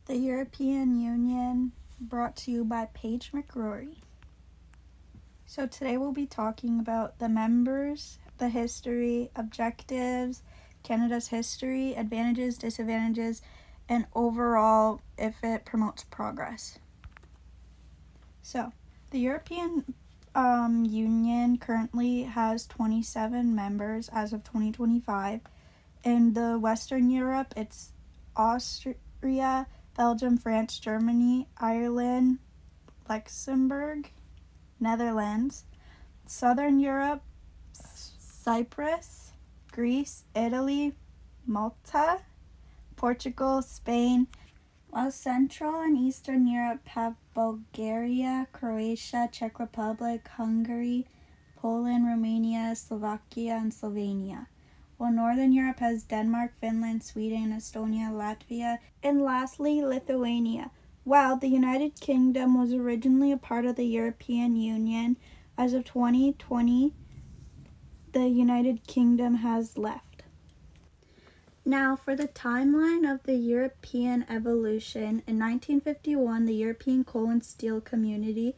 The European Union, brought to you by Paige McRory. So today we'll be talking about the members, the history, objectives, Canada's history, advantages, disadvantages, and overall if it promotes progress. So, the European Union currently has 27 members as of 2025. In the Western Europe, it's Austria, Belgium, France, Germany, Ireland, Luxembourg, Netherlands. Southern Europe, Cyprus, Greece, Italy, Malta, Portugal, Spain. While Central and Eastern Europe have Bulgaria, Croatia, Czech Republic, Hungary, Poland, Romania, Slovakia, and Slovenia. While Northern Europe has Denmark, Finland, Sweden, Estonia, Latvia, and lastly, Lithuania. While the United Kingdom was originally a part of the European Union, as of 2020, the United Kingdom has left. Now, for the timeline of the European evolution, in 1951, the European Coal and Steel Community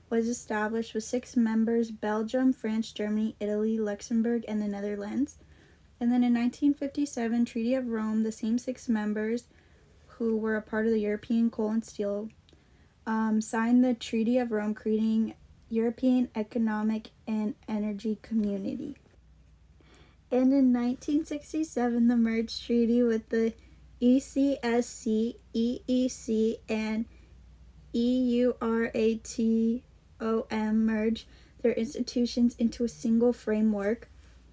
was established with 6 members: Belgium, France, Germany, Italy, Luxembourg, and the Netherlands. And then in 1957, Treaty of Rome, the same 6 members who were a part of the European Coal and Steel signed the Treaty of Rome, creating European Economic and Energy Community. And in 1967, the merged treaty with the ECSC, EEC, and EURATOM merged their institutions into a single framework.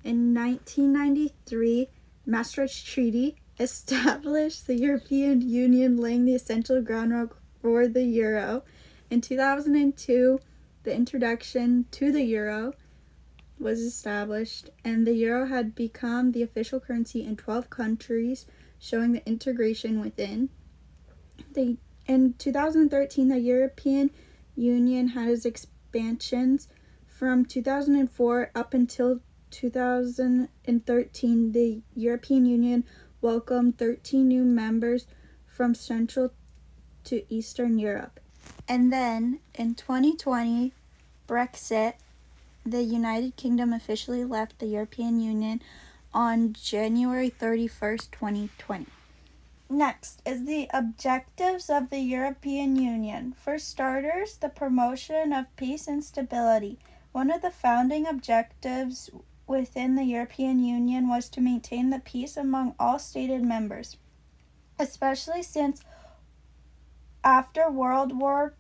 In 1993, Maastricht Treaty established the European Union, laying the essential groundwork for the euro. In 2002, the introduction to the euro was established, and the euro had become the official currency in 12 countries, showing the integration within. In 2013, the European Union had its expansions. From 2004 up until 2013, the European Union welcomed 13 new members from Central to Eastern Europe. And then, in 2020, Brexit, the United Kingdom officially left the European Union on January 31st, 2020. Next is the objectives of the European Union. For starters, the promotion of peace and stability. One of the founding objectives within the European Union was to maintain the peace among all stated members, especially since after World War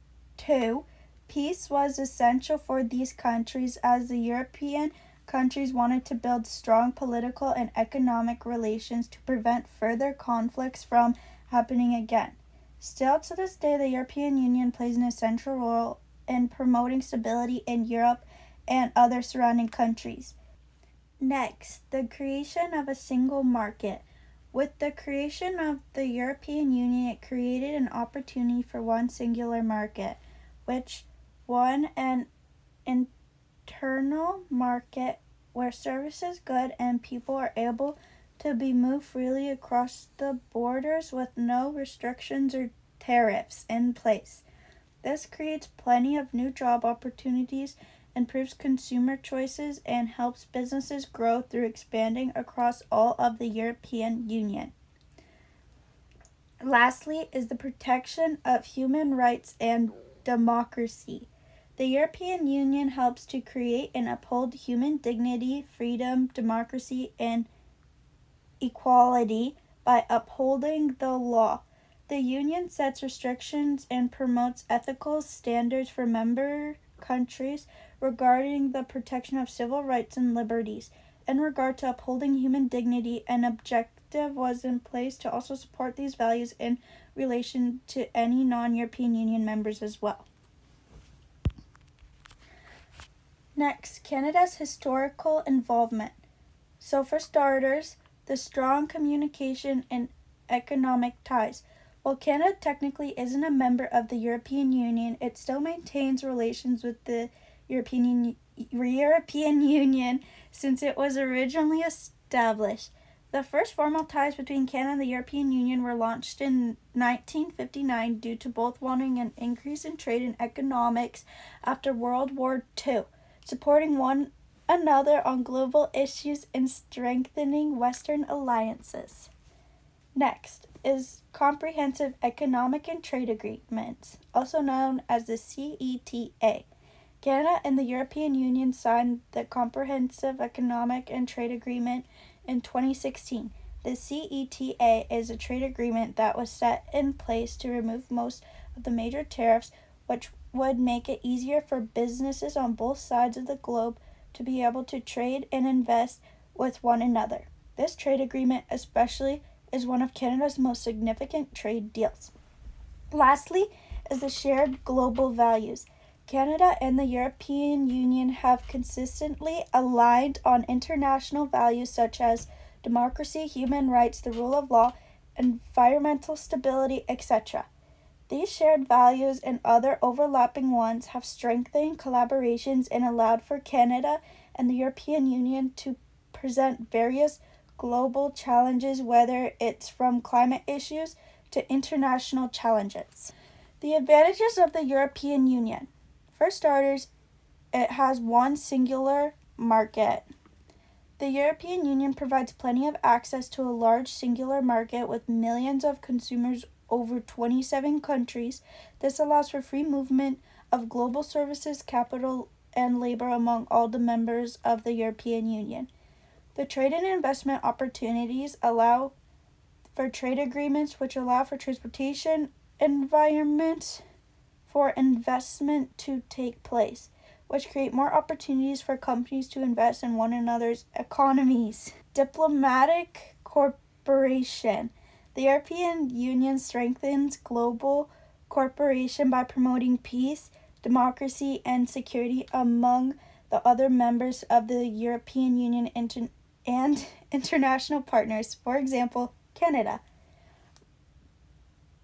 II, peace was essential for these countries, as the European countries wanted to build strong political and economic relations to prevent further conflicts from happening again. Still to this day, the European Union plays an essential role in promoting stability in Europe and other surrounding countries. Next, the creation of a single market. With the creation of the European Union, it created an opportunity for one singular market, which won an internal market where services, goods, and people are able to be moved freely across the borders with no restrictions or tariffs in place. This creates plenty of new job opportunities, improves consumer choices, and helps businesses grow through expanding across all of the European Union. Lastly is the protection of human rights and democracy. The European Union helps to create and uphold human dignity, freedom, democracy, and equality by upholding the law. The Union sets restrictions and promotes ethical standards for member countries regarding the protection of civil rights and liberties. In regard to upholding human dignity, an objective was in place to also support these values in relation to any non-European Union members as well. Next, Canada's historical involvement. So for starters, the strong communication and economic ties. While Canada technically isn't a member of the European Union, it still maintains relations with the European Union since it was originally established. The first formal ties between Canada and the European Union were launched in 1959 due to both wanting an increase in trade and economics after World War II, supporting one another on global issues and strengthening Western alliances. Next is Comprehensive Economic and Trade Agreements, also known as the CETA. Canada and the European Union signed the Comprehensive Economic and Trade Agreement in 2016. The CETA is a trade agreement that was set in place to remove most of the major tariffs, which would make it easier for businesses on both sides of the globe to be able to trade and invest with one another. This trade agreement especially is one of Canada's most significant trade deals. Lastly is the shared global values. Canada and the European Union have consistently aligned on international values such as democracy, human rights, the rule of law, environmental stability, etc. These shared values and other overlapping ones have strengthened collaborations and allowed for Canada and the European Union to present various global challenges, whether it's from climate issues to international challenges. The advantages of the European Union. For starters, it has one singular market. The European Union provides plenty of access to a large singular market with millions of consumers over 27 countries. This allows for free movement of global services, capital, and labor among all the members of the European Union. The trade and investment opportunities allow for trade agreements which allow for transportation environment for investment to take place, which create more opportunities for companies to invest in one another's economies. Diplomatic cooperation. The European Union strengthens global cooperation by promoting peace, democracy, and security among the other members of the European Union and international partners, for example, Canada.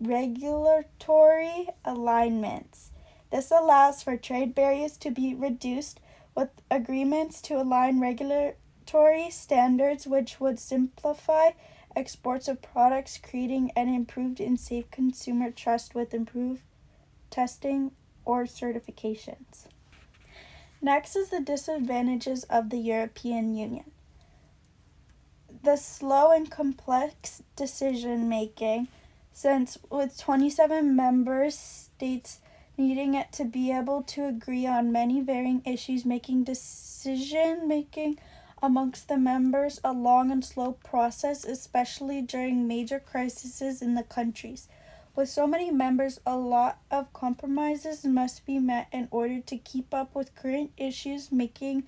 Regulatory alignments. This allows for trade barriers to be reduced with agreements to align regulatory standards, which would simplify exports of products, creating an improved and safe consumer trust with improved testing or certifications. Next is the disadvantages of the European Union. The slow and complex decision making, since with 27 member states needing it to be able to agree on many varying issues, making decision making amongst the members a long and slow process, especially during major crises in the countries. With so many members, a lot of compromises must be met in order to keep up with current issues, making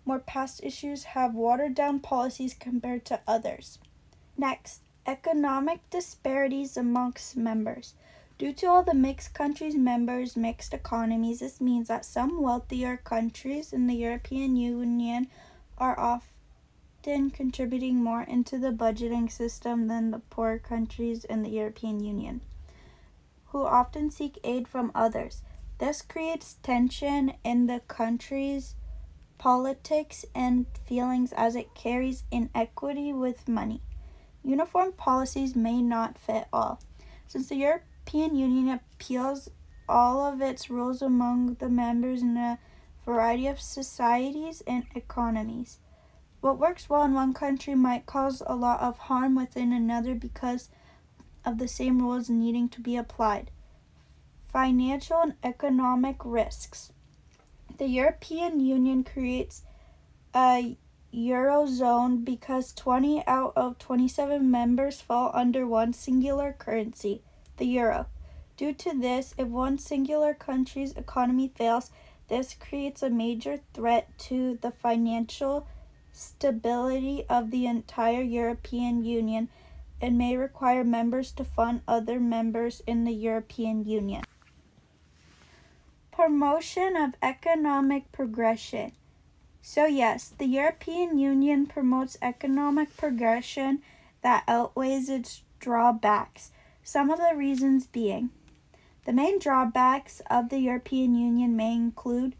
more past issues have watered down policies compared to others. Next, economic disparities amongst members. Due to all the mixed countries members, mixed economies, this means that some wealthier countries in the European Union are often contributing more into the budgeting system than the poorer countries in the European Union, who often seek aid from others. This creates tension in the country's politics and feelings as it carries inequity with money. Uniform policies may not fit all. Since the European Union appeals all of its rules among the members in a variety of societies and economies. What works well in one country might cause a lot of harm within another because of the same rules needing to be applied. Financial and economic risks. The European Union creates a Eurozone because 20 out of 27 members fall under one singular currency, the euro. Due to this, if one singular country's economy fails, this creates a major threat to the financial stability of the entire European Union and may require members to fund other members in the European Union. Promotion of economic progression. So yes, the European Union promotes economic progression that outweighs its drawbacks. Some of the reasons being, the main drawbacks of the European Union may include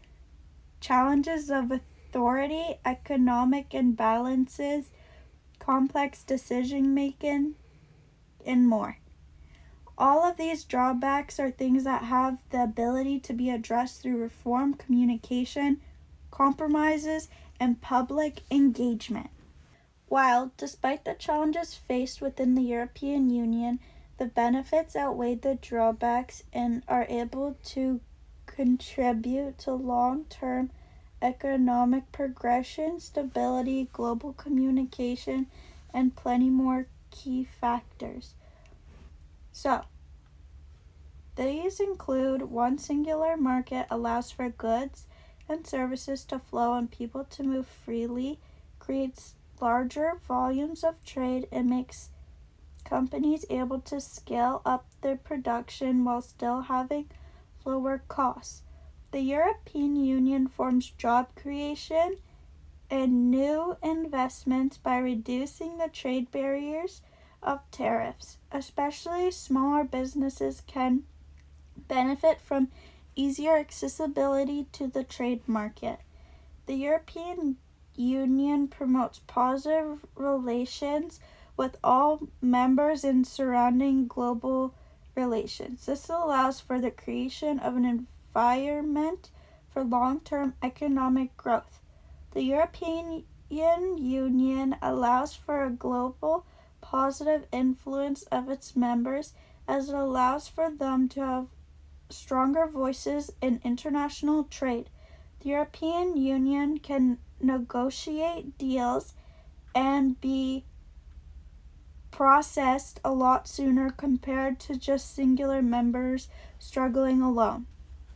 challenges of authority, economic imbalances, complex decision making, and more. All of these drawbacks are things that have the ability to be addressed through reform, communication, compromises, and public engagement. While, despite the challenges faced within the European Union, the benefits outweigh the drawbacks and are able to contribute to long-term economic progression, stability, global communication, and plenty more key factors. So, these include one singular market allows for goods and services to flow and people to move freely, creates larger volumes of trade, and makes companies able to scale up their production while still having lower costs. The European Union forms job creation and new investments by reducing the trade barriers of tariffs. Especially smaller businesses can benefit from easier accessibility to the trade market. The European Union promotes positive relations with all members in surrounding global relations. This allows for the creation of an environment for long-term economic growth. The European Union allows for a global positive influence of its members as it allows for them to have stronger voices in international trade. The European Union can negotiate deals and be processed a lot sooner compared to just singular members struggling alone.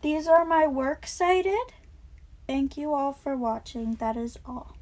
These are my works cited. Thank you all for watching. That is all.